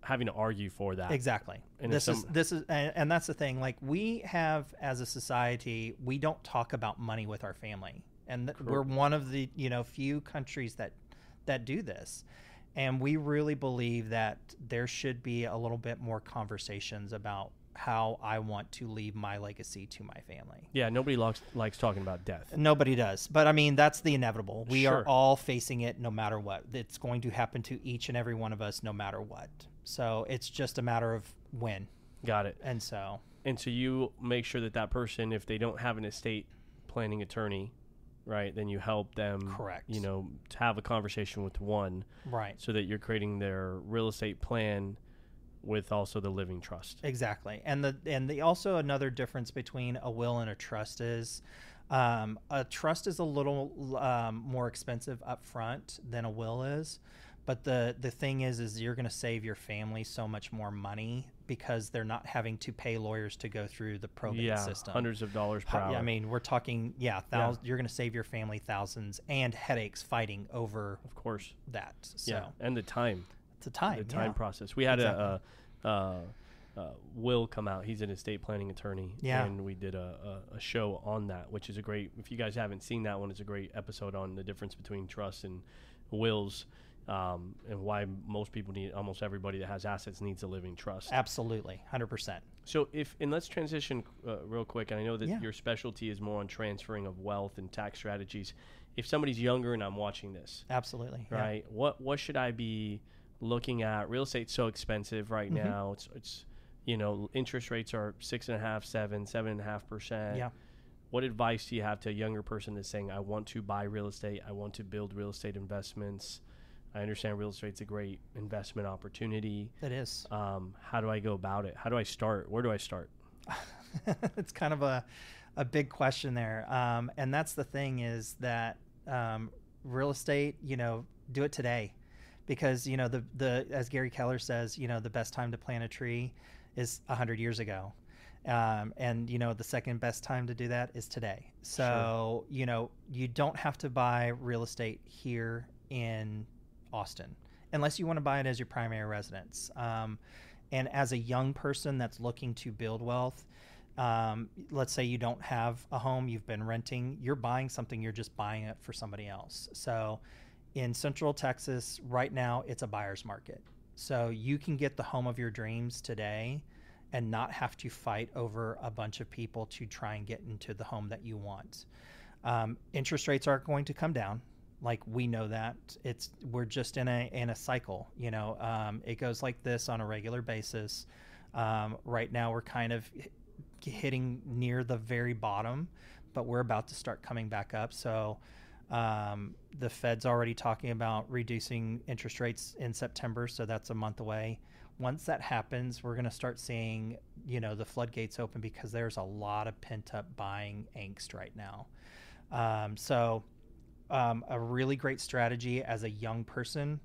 Speaker 1: having to argue for that.
Speaker 2: Exactly. And this is and that's the thing. Like, we have, as a society, we don't talk about money with our family, and we're one of the few countries that do this. And we really believe that there should be a little bit more conversations about how I want to leave my legacy to my family.
Speaker 1: Yeah, nobody likes talking about death.
Speaker 2: Nobody does. But, I mean, that's the inevitable. We are all facing it no matter what. It's going to happen to each and every one of us no matter what. So it's just a matter of when.
Speaker 1: Got it.
Speaker 2: And so
Speaker 1: you make sure that person, if they don't have an estate planning attorney, right, then you help them,
Speaker 2: correct,
Speaker 1: to have a conversation with one,
Speaker 2: right, so that
Speaker 1: you're creating their real estate plan with also the living trust.
Speaker 2: Exactly. And the also another difference between a will and a trust is a trust is a little more expensive up front than a will is. But the thing is you're going to save your family so much more money because they're not having to pay lawyers to go through the probate system.
Speaker 1: Hundreds of dollars per hour.
Speaker 2: I mean, we're talking, you're going to save your family thousands and headaches fighting over,
Speaker 1: of course,
Speaker 2: that. So,
Speaker 1: and the time.
Speaker 2: It's a time.
Speaker 1: The time process. We had Will come out. He's an estate planning attorney.
Speaker 2: Yeah.
Speaker 1: And we did a show on that, which is a great, if you guys haven't seen that one, it's a great episode on the difference between trust and wills. And why almost everybody that has assets needs a living trust.
Speaker 2: Absolutely, 100%.
Speaker 1: So let's transition real quick. And I know that your specialty is more on transferring of wealth and tax strategies. If somebody's younger and I'm watching this,
Speaker 2: absolutely,
Speaker 1: right? Yeah. What should I be looking at? Real estate's so expensive right now. It's interest rates are 6.5%, 7.5%.
Speaker 2: Yeah.
Speaker 1: What advice do you have to a younger person that's saying, I want to buy real estate, I want to build real estate investments? I understand real estate's a great investment opportunity.
Speaker 2: It is.
Speaker 1: How do I go about it? How do I start? Where do I start?
Speaker 2: It's kind of a big question there. And that's the thing is that real estate, do it today. Because, the as Gary Keller says, the best time to plant a tree is 100 years ago. And, the second best time to do that is today. So,
Speaker 1: sure.
Speaker 2: You don't have to buy real estate here in Austin, unless you want to buy it as your primary residence. And as a young person that's looking to build wealth, let's say you don't have a home, you've been renting, you're buying something, you're just buying it for somebody else. So in Central Texas right now, it's a buyer's market. So you can get the home of your dreams today and not have to fight over a bunch of people to try and get into the home that you want. Interest rates are going to come down. Like, we know that we're just in a cycle, it goes like this on a regular basis. Right now, we're kind of hitting near the very bottom, but we're about to start coming back up. So the Fed's already talking about reducing interest rates in September, so that's a month away. Once that happens, we're going to start seeing, the floodgates open, because there's a lot of pent-up buying angst right now. A really great strategy as a young person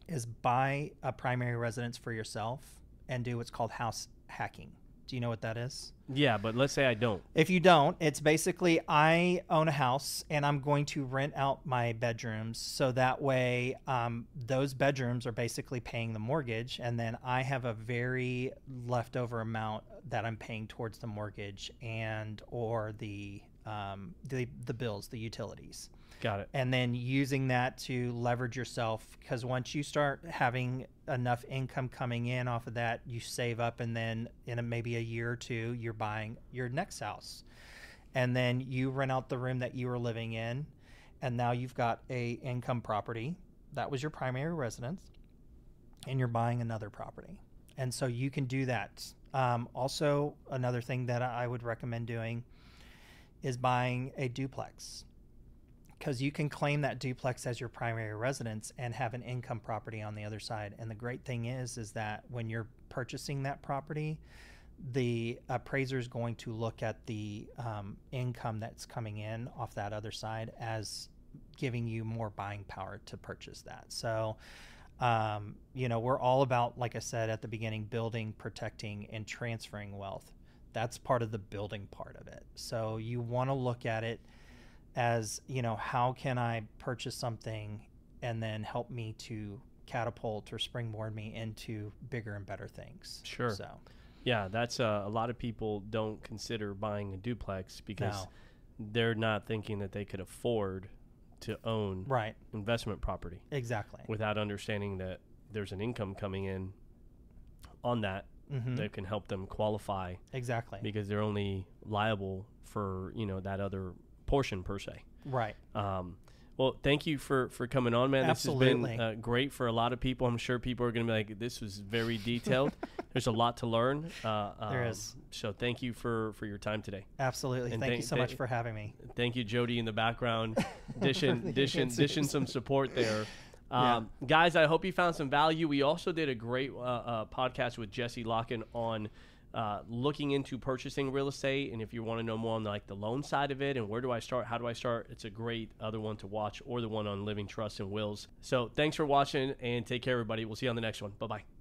Speaker 2: is buy a primary residence for yourself and do what's called house hacking. Do you know what that is?
Speaker 1: Yeah, but let's say I don't.
Speaker 2: If you don't, it's basically I own a house and I'm going to rent out my bedrooms, so that way those bedrooms are basically paying the mortgage, and then I have a very leftover amount that I'm paying towards the mortgage and or the bills, the utilities.
Speaker 1: Got it.
Speaker 2: And then using that to leverage yourself, because once you start having enough income coming in off of that, you save up, and then in maybe a year or two, you're buying your next house. And then you rent out the room that you were living in, and now you've got a income property. That was your primary residence, and you're buying another property. And so you can do that. Also, another thing that I would recommend doing is buying a duplex, because you can claim that duplex as your primary residence and have an income property on the other side. And the great thing is that when you're purchasing that property, the appraiser is going to look at the income that's coming in off that other side as giving you more buying power to purchase that. So, we're all about, like I said at the beginning, building, protecting, and transferring wealth. That's part of the building part of it. So you want to look at it as, how can I purchase something and then help me to catapult or springboard me into bigger and better things.
Speaker 1: Sure.
Speaker 2: So,
Speaker 1: yeah, that's a lot of people don't consider buying a duplex because they're not thinking that they could afford to own investment property.
Speaker 2: Exactly.
Speaker 1: Without understanding that there's an income coming in on that that can help them qualify.
Speaker 2: Exactly.
Speaker 1: Because they're only liable for, that other portion per se.
Speaker 2: Right.
Speaker 1: Well, thank you for coming on, man.
Speaker 2: Absolutely.
Speaker 1: This has been great for a lot of people. I'm sure people are going to be like, this was very detailed. There's a lot to learn.
Speaker 2: There is.
Speaker 1: So thank you for your time today.
Speaker 2: Absolutely. And thank you so much for having me.
Speaker 1: Thank you, Jody, in the background, dishing some support there. Guys, I hope you found some value. We also did a great podcast with Jesse Locken on looking into purchasing real estate, and if you want to know more on the loan side of it and where do I start, how do I start, it's a great other one to watch, or the one on living trust and wills. So thanks for watching, and take care, everybody. We'll see you on the next one. Bye-bye.